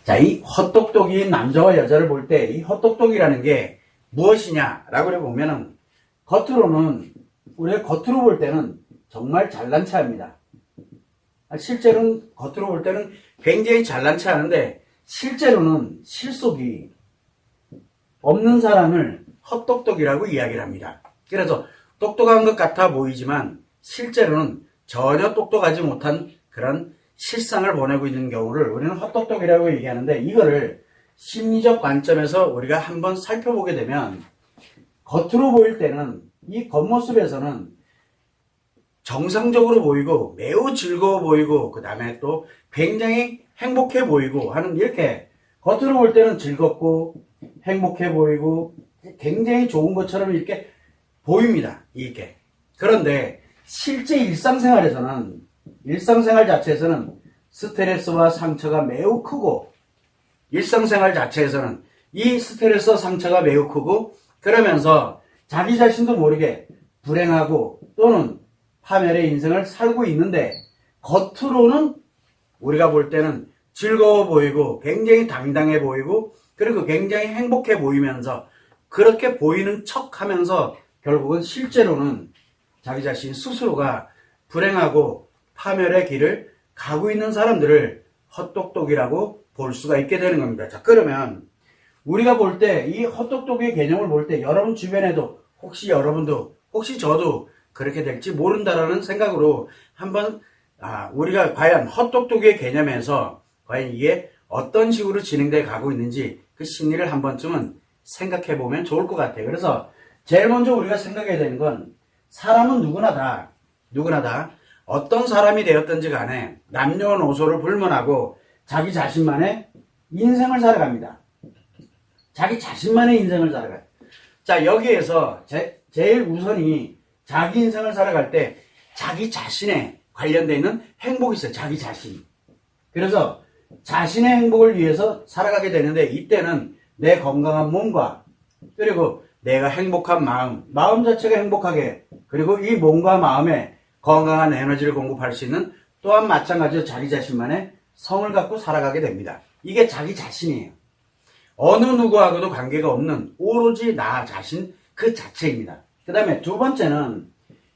자, 이 헛똑똑이인 남자와 여자를 볼 때 이 헛똑똑이라는 게 무엇이냐라고 해보면은 우리가 겉으로 볼 때는 정말 잘난 체합니다. 실제로는 겉으로 볼 때는 굉장히 잘난 체하는데 실제로는 실속이 없는 사람을 헛똑똑이라고 이야기를 합니다. 그래서 똑똑한 것 같아 보이지만 실제로는 전혀 똑똑하지 못한 그런 실상을 보내고 있는 경우를 우리는 헛똑똑이라고 얘기하는데, 이거를 심리적 관점에서 우리가 한번 살펴보게 되면 겉으로 보일 때는 이 겉모습에서는 정상적으로 보이고 매우 즐거워 보이고 그 다음에 또 굉장히 행복해 보이고 하는, 이렇게 겉으로 볼 때는 즐겁고 행복해 보이고 굉장히 좋은 것처럼 이렇게 보입니다. 이렇게. 그런데 실제 일상생활 자체에서는 스트레스와 상처가 매우 크고, 일상생활 자체에서는 이 스트레스와 상처가 매우 크고, 그러면서 자기 자신도 모르게 불행하고 또는 파멸의 인생을 살고 있는데, 겉으로는 우리가 볼 때는 즐거워 보이고 굉장히 당당해 보이고 그리고 굉장히 행복해 보이면서 그렇게 보이는 척 하면서 결국은 실제로는 자기 자신 스스로가 불행하고 파멸의 길을 가고 있는 사람들을 헛똑똑이라고 볼 수가 있게 되는 겁니다. 자, 그러면 우리가 볼 때 이 헛똑똑이의 개념을 볼 때 여러분 주변에도 혹시 여러분도 혹시 저도 그렇게 될지 모른다라는 생각으로 한번 우리가 과연 헛똑똑이의 개념에서 과연 이게 어떤 식으로 진행돼 가고 있는지 그 심리를 한 번쯤은 생각해 보면 좋을 것 같아요. 그래서 제일 먼저 우리가 생각해야 되는 건, 사람은 누구나 다 어떤 사람이 되었든지 간에 남녀노소를 불문하고 자기 자신만의 인생을 살아갑니다. 자기 자신만의 인생을 살아가요. 자, 여기에서 제일 우선이 자기 인생을 살아갈 때 자기 자신에 관련되어 있는 행복이 있어요. 자기 자신. 그래서 자신의 행복을 위해서 살아가게 되는데, 이때는 내 건강한 몸과 그리고 내가 행복한 마음 자체가 행복하게, 그리고 이 몸과 마음에 건강한 에너지를 공급할 수 있는 또한 마찬가지로 자기 자신만의 성을 갖고 살아가게 됩니다. 이게 자기 자신이에요. 어느 누구하고도 관계가 없는 오로지 나 자신 그 자체입니다. 그 다음에 두 번째는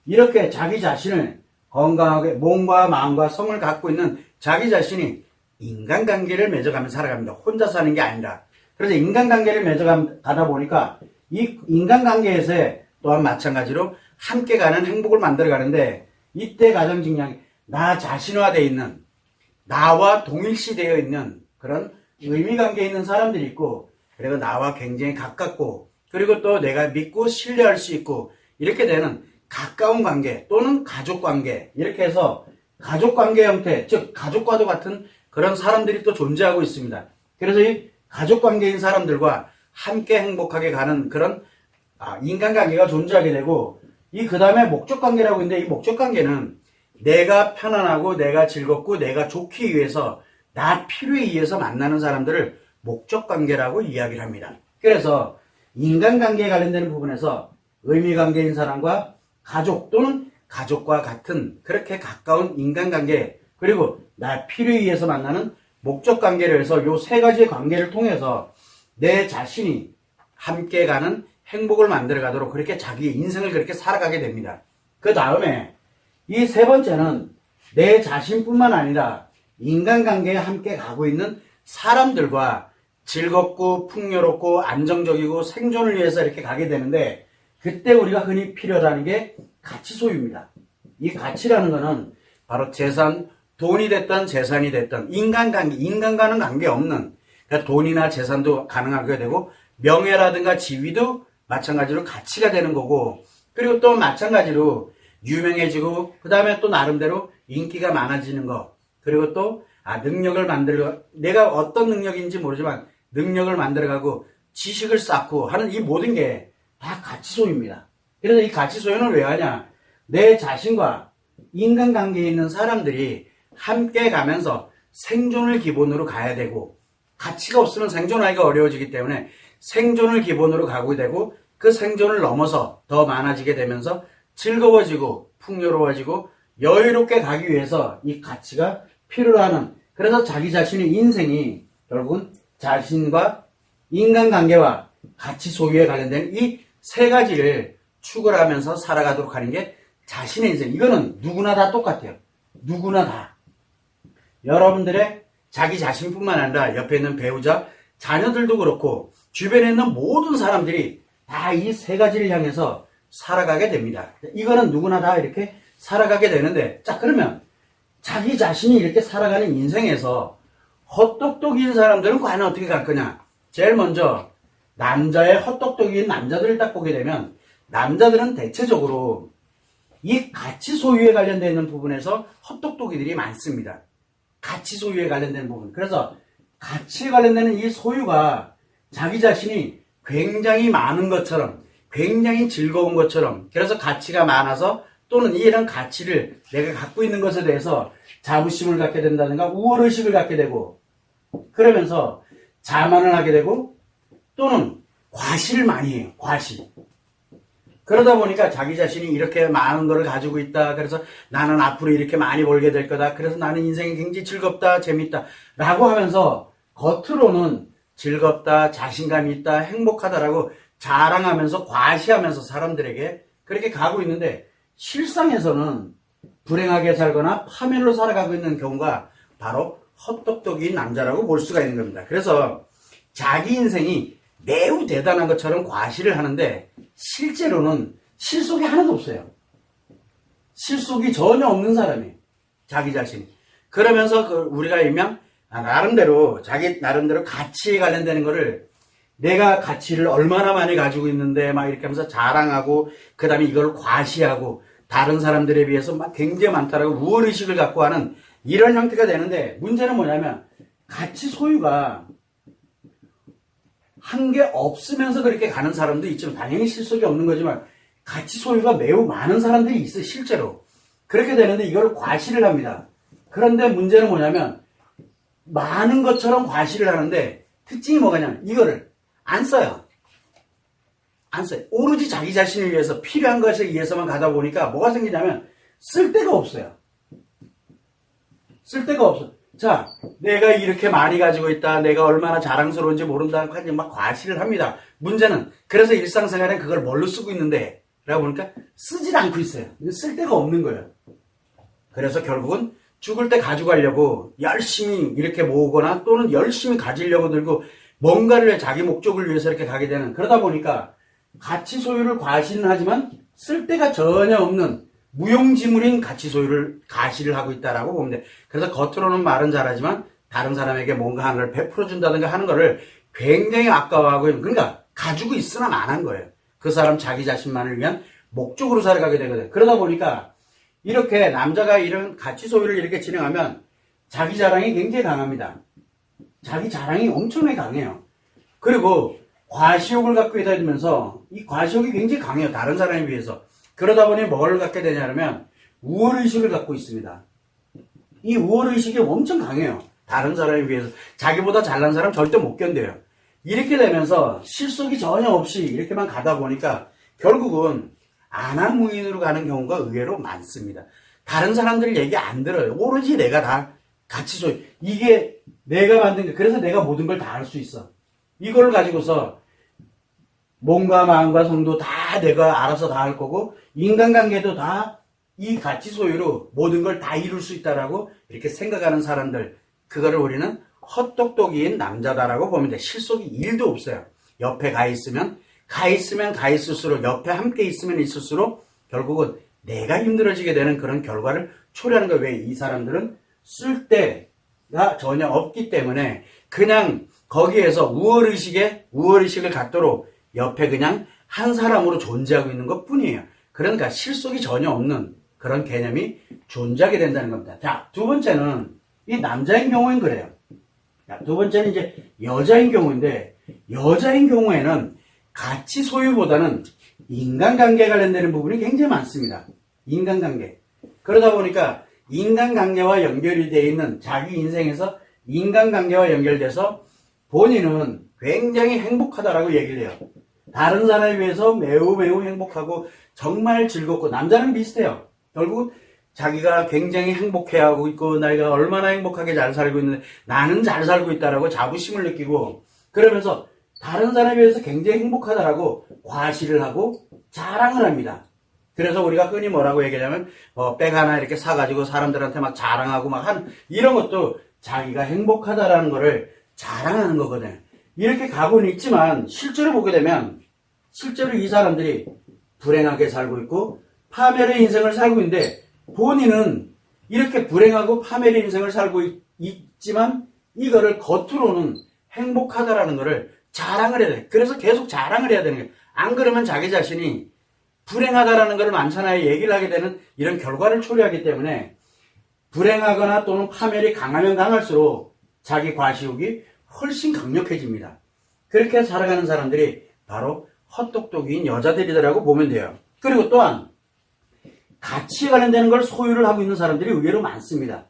이렇게 자기 자신을 건강하게 몸과 마음과 성을 갖고 있는 자기 자신이 인간관계를 맺어가면서 살아갑니다. 혼자 사는 게 아니라. 그래서 인간관계를 맺어가다 보니까 이 인간관계에서의 또한 마찬가지로 함께 가는 행복을 만들어가는데, 이때 가장 중요한 게 나 자신화되어 있는, 나와 동일시되어 있는 그런 의미관계에 있는 사람들이 있고, 그리고 나와 굉장히 가깝고, 그리고 또 내가 믿고 신뢰할 수 있고, 이렇게 되는 가까운 관계 또는 가족관계, 이렇게 해서 가족관계 형태, 즉 가족과도 같은 그런 사람들이 또 존재하고 있습니다. 그래서 이 가족관계인 사람들과 함께 행복하게 가는 그런 인간관계가 존재하게 되고, 그 다음에 목적관계라고 있는데, 이 목적관계는 내가 편안하고 내가 즐겁고 내가 좋기 위해서 나 필요에 의해서 만나는 사람들을 목적관계라고 이야기를 합니다. 그래서 인간관계에 관련되는 부분에서 의미관계인 사람과 가족 또는 가족과 같은 그렇게 가까운 인간관계, 그리고 나 필요에 의해서 만나는 목적관계를 해서 이 세 가지의 관계를 통해서 내 자신이 함께 가는 행복을 만들어 가도록 그렇게 자기 인생을 그렇게 살아가게 됩니다. 그 다음에 이 세 번째는 내 자신뿐만 아니라 인간관계에 함께 가고 있는 사람들과 즐겁고 풍요롭고 안정적이고 생존을 위해서 이렇게 가게 되는데, 그때 우리가 흔히 필요하다는 게 가치 소유입니다. 이 가치라는 거는 바로 재산, 돈이 됐든 재산이 됐든 인간관계, 인간과는 관계없는, 그러니까 돈이나 재산도 가능하게 되고 명예라든가 지위도 마찬가지로 가치가 되는 거고, 그리고 또 마찬가지로 유명해지고 그 다음에 또 나름대로 인기가 많아지는 거, 그리고 또 능력을 만들고, 내가 어떤 능력인지 모르지만 능력을 만들어가고 지식을 쌓고 하는 이 모든 게 다 가치 소유입니다. 그래서 이 가치 소유는 왜 하냐, 내 자신과 인간관계에 있는 사람들이 함께 가면서 생존을 기본으로 가야 되고, 가치가 없으면 생존하기가 어려워지기 때문에 생존을 기본으로 가고 되고, 그 생존을 넘어서 더 많아지게 되면서 즐거워지고 풍요로워지고 여유롭게 가기 위해서 이 가치가 필요로 하는, 그래서 자기 자신의 인생이 결국은 자신과 인간관계와 가치 소유에 관련된 이 세 가지를 추구를 하면서 살아가도록 하는 게 자신의 인생. 이거는 누구나 다 똑같아요. 누구나 다. 여러분들의 자기 자신뿐만 아니라 옆에 있는 배우자, 자녀들도 그렇고 주변에 있는 모든 사람들이 다 이 세 가지를 향해서 살아가게 됩니다. 이거는 누구나 다 이렇게 살아가게 되는데, 자, 그러면 자기 자신이 이렇게 살아가는 인생에서 헛똑똑이인 사람들은 과연 어떻게 갈 거냐? 제일 먼저 남자의 헛똑똑이인 남자들을 딱 보게 되면 남자들은 대체적으로 이 가치 소유에 관련되어 있는 부분에서 헛똑똑이들이 많습니다. 가치 소유에 관련된 부분. 그래서 가치에 관련되는 이 소유가 자기 자신이 굉장히 많은 것처럼, 굉장히 즐거운 것처럼, 그래서 가치가 많아서 또는 이런 가치를 내가 갖고 있는 것에 대해서 자부심을 갖게 된다든가 우월의식을 갖게 되고, 그러면서 자만을 하게 되고, 또는 과시를 많이 해요. 과시. 그러다 보니까 자기 자신이 이렇게 많은 거를 가지고 있다. 그래서 나는 앞으로 이렇게 많이 벌게 될 거다. 그래서 나는 인생이 굉장히 즐겁다, 재밌다 라고 하면서 겉으로는 즐겁다, 자신감이 있다, 행복하다라고 자랑하면서 과시하면서 사람들에게 그렇게 가고 있는데, 실상에서는 불행하게 살거나 파멸로 살아가고 있는 경우가 바로 헛똑똑이인 남자라고 볼 수가 있는 겁니다. 그래서 자기 인생이 매우 대단한 것처럼 과시를 하는데 실제로는 실속이 하나도 없어요. 실속이 전혀 없는 사람이에요. 자기 자신이. 그러면서 우리가 일명 나름대로 자기 나름대로 가치에 관련되는 거를 내가 가치를 얼마나 많이 가지고 있는데 막 이렇게 하면서 자랑하고, 그 다음에 이걸 과시하고 다른 사람들에 비해서 막 굉장히 많다라고 우월의식을 갖고 하는 이런 형태가 되는데, 문제는 뭐냐면 가치 소유가 한 게 없으면서 그렇게 가는 사람도 있지만, 당연히 실속이 없는 거지만 가치 소유가 매우 많은 사람들이 있어요. 실제로 그렇게 되는데 이걸 과시를 합니다. 그런데 문제는 뭐냐면 많은 것처럼 과시를 하는데 특징이 뭐냐면 이거를 안 써요. 안 써요. 오로지 자기 자신을 위해서 필요한 것에 의해서만 가다 보니까 뭐가 생기냐면 쓸데가 없어요. 쓸데가 없어. 자, 내가 이렇게 많이 가지고 있다, 내가 얼마나 자랑스러운지 모른다 하고 막 과시를 합니다. 문제는 그래서 일상생활에 그걸 뭘로 쓰고 있는데 라고 보니까 쓰질 않고 있어요. 쓸데가 없는 거예요. 그래서 결국은 죽을 때 가져가려고 열심히 이렇게 모으거나 또는 열심히 가지려고 들고 뭔가를 자기 목적을 위해서 이렇게 가게 되는, 그러다 보니까 가치 소유를 과시는 하지만 쓸데가 전혀 없는 무용지물인 가치 소유를 가시를 하고 있다라고 보면 돼. 그래서 겉으로는 말은 잘하지만 다른 사람에게 뭔가 하나를 베풀어준다든가 하는 거를 굉장히 아까워하고, 그러니까 가지고 있으나 안 한 거예요. 그 사람 자기 자신만을 위한 목적으로 살아가게 되거든. 그러다 보니까 이렇게 남자가 이런 가치 소유를 이렇게 진행하면 자기 자랑이 굉장히 강합니다. 자기 자랑이 엄청나게 강해요. 그리고 과시욕을 갖고 있다 면서 이 과시욕이 굉장히 강해요. 다른 사람에 비해서. 그러다 보니 뭘 갖게 되냐면 우월의식을 갖고 있습니다. 이 우월의식이 엄청 강해요. 다른 사람에 비해서. 자기보다 잘난 사람 절대 못 견뎌요. 이렇게 되면서 실속이 전혀 없이 이렇게만 가다 보니까 결국은 안하무인으로 가는 경우가 의외로 많습니다. 다른 사람들 얘기 안 들어요. 오로지 내가 다 가치 소유. 이게 내가 만든 거. 그래서 내가 모든 걸 다 할 수 있어. 이걸 가지고서 몸과 마음과 성도 다 내가 알아서 다 할 거고, 인간관계도 다 이 가치 소유로 모든 걸 다 이룰 수 있다라고 이렇게 생각하는 사람들, 그거를 우리는 헛똑똑이인 남자다라고 보면 돼. 실속이 1도 없어요. 옆에 가 있으면 가 있을수록, 옆에 함께 있으면 있을수록 결국은 내가 힘들어지게 되는 그런 결과를 초래하는 거예요. 왜? 이 사람들은 쓸데가 전혀 없기 때문에 그냥 거기에서 우월의식을 갖도록 옆에 그냥 한 사람으로 존재하고 있는 것 뿐이에요. 그러니까 실속이 전혀 없는 그런 개념이 존재하게 된다는 겁니다. 자, 두 번째는 이 남자인 경우엔 그래요. 자, 두 번째는 이제 여자인 경우인데, 여자인 경우에는 가치 소유보다는 인간관계에 관련되는 부분이 굉장히 많습니다. 인간관계. 그러다 보니까 인간관계와 연결이 되어 있는 자기 인생에서 인간관계와 연결돼서 본인은 굉장히 행복하다라고 얘기를 해요. 다른 사람에 비해서 매우 행복하고 정말 즐겁고, 남자는 비슷해요. 결국 자기가 굉장히 행복해하고 있고 내가 얼마나 행복하게 잘 살고 있는데 나는 잘 살고 있다라고 자부심을 느끼고 그러면서 다른 사람에 비해서 굉장히 행복하다라고 과시를 하고 자랑을 합니다. 그래서 우리가 흔히 뭐라고 얘기하냐면 백 하나 이렇게 사가지고 사람들한테 막 자랑하고 막 하는 이런 것도 자기가 행복하다라는 거를 자랑하는 거거든. 이렇게 가고는 있지만 실제로 보게 되면 실제로 이 사람들이 불행하게 살고 있고 파멸의 인생을 살고 있는데 본인은 이렇게 불행하고 파멸의 인생을 살고 있지만 이거를 겉으로는 행복하다라는 거를 자랑을 해야 돼. 그래서 계속 자랑을 해야 되는 거예요. 안 그러면 자기 자신이 불행하다라는 걸 많잖아요. 얘기를 하게 되는 이런 결과를 초래하기 때문에 불행하거나 또는 파멸이 강하면 강할수록 자기 과시욕이 훨씬 강력해집니다. 그렇게 살아가는 사람들이 바로 헛똑똑이인 여자들이더라고 보면 돼요. 그리고 또한 가치에 관련되는 걸 소유를 하고 있는 사람들이 의외로 많습니다.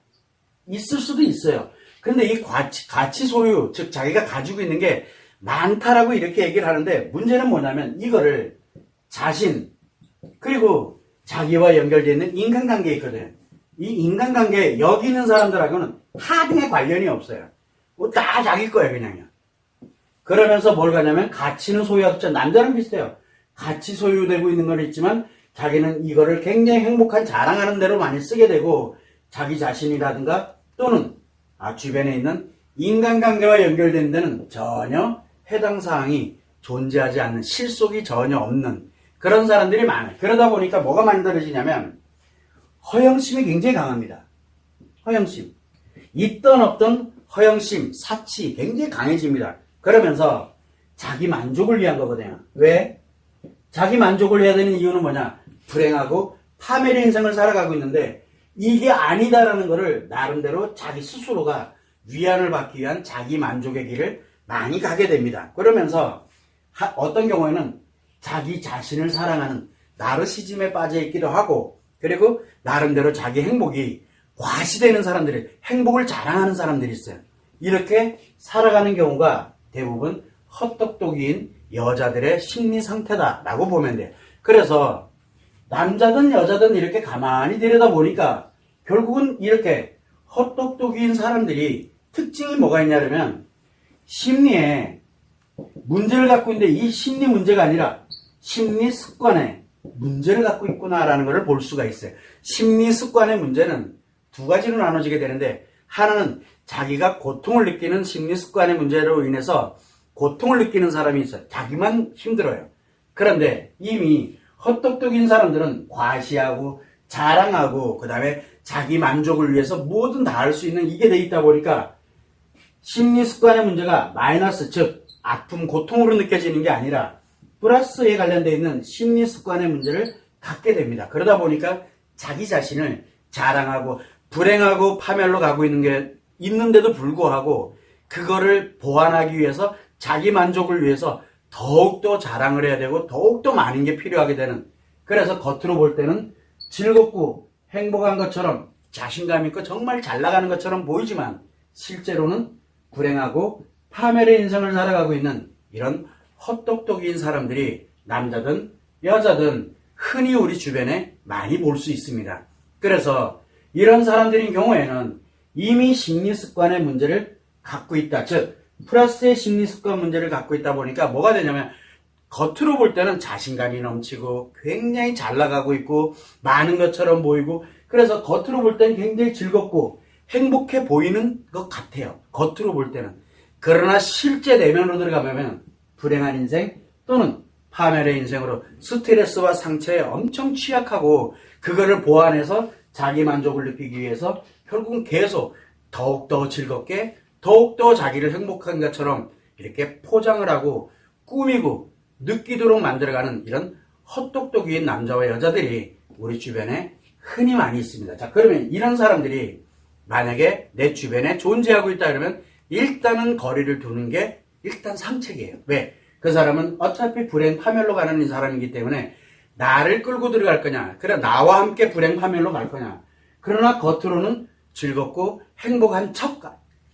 있을 수도 있어요. 근데 이 가치 소유, 즉 자기가 가지고 있는 게 많다라고 이렇게 얘기를 하는데 문제는 뭐냐면 이거를 자신 그리고 자기와 연결되어 있는 인간관계에 있거든요. 이 인간관계에 여기 있는 사람들하고는 하등의 관련이 없어요. 뭐 다 자기 거예요 그냥요. 그러면서 뭘 가냐면 가치는 소유하죠. 남자랑 비슷해요. 가치 소유되고 있는 건 있지만 자기는 이거를 굉장히 행복한 자랑하는 대로 많이 쓰게 되고 자기 자신이라든가 또는 주변에 있는 인간관계와 연결된 데는 전혀 해당 사항이 존재하지 않는 실속이 전혀 없는 그런 사람들이 많아요. 그러다 보니까 뭐가 만들어지냐면 허영심이 굉장히 강합니다. 허영심. 있던 없던 허영심, 사치 굉장히 강해집니다. 그러면서 자기 만족을 위한 거거든요. 왜? 자기 만족을 해야 되는 이유는 뭐냐? 불행하고 파멸의 인생을 살아가고 있는데 이게 아니다라는 거를 나름대로 자기 스스로가 위안을 받기 위한 자기 만족의 길을 많이 가게 됩니다. 그러면서 어떤 경우에는 자기 자신을 사랑하는 나르시즘에 빠져 있기도 하고 그리고 나름대로 자기 행복이 과시되는 사람들이 행복을 자랑하는 사람들이 있어요. 이렇게 살아가는 경우가 대부분 헛똑똑이인 여자들의 심리 상태다라고 보면 돼요. 그래서 남자든 여자든 이렇게 가만히 들여다보니까 결국은 이렇게 헛똑똑이인 사람들이 특징이 뭐가 있냐면 심리에 문제를 갖고 있는데 이 심리 문제가 아니라 심리 습관에 문제를 갖고 있구나라는 것을 볼 수가 있어요. 심리 습관의 문제는 두 가지로 나눠지게 되는데 하나는 자기가 고통을 느끼는 심리 습관의 문제로 인해서 고통을 느끼는 사람이 있어요. 자기만 힘들어요. 그런데 이미 헛똑똑인 사람들은 과시하고 자랑하고 그 다음에 자기 만족을 위해서 뭐든 다 할 수 있는 이게 돼 있다 보니까 심리 습관의 문제가 마이너스 즉 아픔 고통으로 느껴지는 게 아니라 플러스에 관련되어 있는 심리 습관의 문제를 갖게 됩니다. 그러다 보니까 자기 자신을 자랑하고 불행하고 파멸로 가고 있는 게 있는데도 불구하고 그거를 보완하기 위해서 자기 만족을 위해서 더욱더 자랑을 해야 되고 더욱더 많은 게 필요하게 되는 그래서 겉으로 볼 때는 즐겁고 행복한 것처럼 자신감 있고 정말 잘 나가는 것처럼 보이지만 실제로는 불행하고 파멸의 인생을 살아가고 있는 이런 헛똑똑이인 사람들이 남자든 여자든 흔히 우리 주변에 많이 볼 수 있습니다. 그래서 이런 사람들인 경우에는 이미 심리습관의 문제를 갖고 있다. 즉 플러스의 심리습관 문제를 갖고 있다 보니까 뭐가 되냐면 겉으로 볼 때는 자신감이 넘치고 굉장히 잘 나가고 있고 많은 것처럼 보이고 그래서 겉으로 볼 때는 굉장히 즐겁고 행복해 보이는 것 같아요. 겉으로 볼 때는. 그러나 실제 내면으로 들어가면 불행한 인생 또는 파멸의 인생으로 스트레스와 상처에 엄청 취약하고 그거를 보완해서 자기 만족을 느끼기 위해서 결국은 계속 더욱더 즐겁게 더욱더 자기를 행복한 것처럼 이렇게 포장을 하고 꾸미고 느끼도록 만들어가는 이런 헛똑똑이인 남자와 여자들이 우리 주변에 흔히 많이 있습니다. 자, 그러면 이런 사람들이 만약에 내 주변에 존재하고 있다 그러면 일단은 거리를 두는 게 일단 상책이에요. 왜? 그 사람은 어차피 불행 파멸로 가는 사람이기 때문에 나를 끌고 들어갈 거냐, 그래 나와 함께 불행 파멸로 갈 거냐. 그러나 겉으로는 즐겁고 행복한 척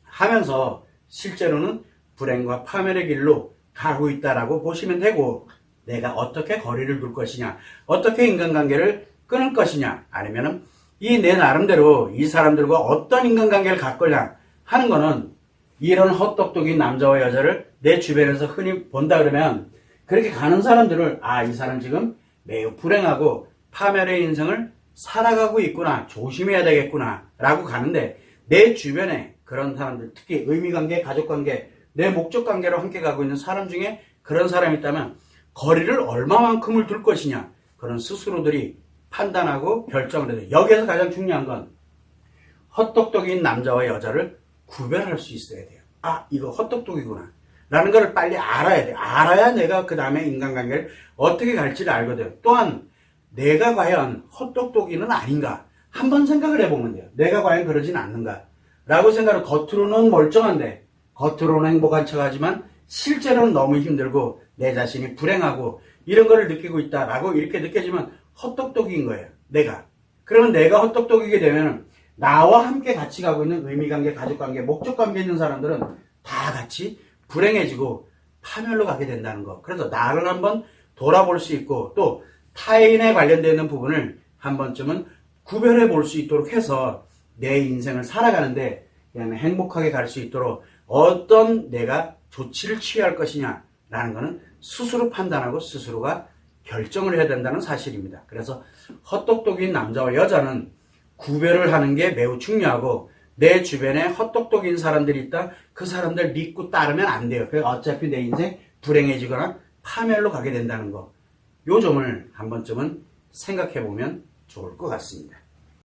하면서 실제로는 불행과 파멸의 길로 가고 있다라고 보시면 되고 내가 어떻게 거리를 둘 것이냐, 어떻게 인간관계를 끊을 것이냐, 아니면은 이 내 나름대로 이 사람들과 어떤 인간관계를 갖거냐 하는 거는 이런 헛똑똑인 남자와 여자를 내 주변에서 흔히 본다 그러면 그렇게 가는 사람들을 이 사람 지금 매우 불행하고 파멸의 인생을 살아가고 있구나, 조심해야 되겠구나 라고 가는데, 내 주변에 그런 사람들, 특히 의미관계, 가족관계, 내 목적관계로 함께 가고 있는 사람 중에 그런 사람이 있다면 거리를 얼마만큼을 둘 것이냐, 그런 스스로들이 판단하고 결정을 해야 돼요. 여기에서 가장 중요한 건 헛똑똑인 남자와 여자를 구별할 수 있어야 돼요. 이거 헛똑똑이구나 라는 걸 빨리 알아야 돼요. 알아야 내가 그 다음에 인간관계를 어떻게 갈지를 알거든. 또한 내가 과연 헛똑똑이는 아닌가 한번 생각을 해보면 돼요. 내가 과연 그러진 않는가 라고 생각을, 겉으로는 멀쩡한데 겉으로는 행복한 척하지만 실제로는 너무 힘들고 내 자신이 불행하고 이런 거를 느끼고 있다라고 이렇게 느껴지면 헛똑똑인 거예요. 내가. 그러면 내가 헛똑똑이게 되면 나와 함께 같이 가고 있는 의미관계, 가족관계, 목적관계 있는 사람들은 다 같이 불행해지고 파멸로 가게 된다는 거. 그래서 나를 한번 돌아볼 수 있고 또 타인에 관련되어 있는 부분을 한 번쯤은 구별해 볼 수 있도록 해서 내 인생을 살아가는데 그냥 행복하게 갈 수 있도록 어떤 내가 조치를 취할 것이냐 라는 거는 스스로 판단하고 스스로가 결정을 해야 된다는 사실입니다. 그래서 헛똑똑인 남자와 여자는 구별을 하는 게 매우 중요하고, 내 주변에 헛똑똑인 사람들이 있다, 그 사람들 믿고 따르면 안 돼요. 그래서 어차피 내 인생 불행해지거나 파멸로 가게 된다는 거, 요 점을 한 번쯤은 생각해 보면 좋을 것 같습니다.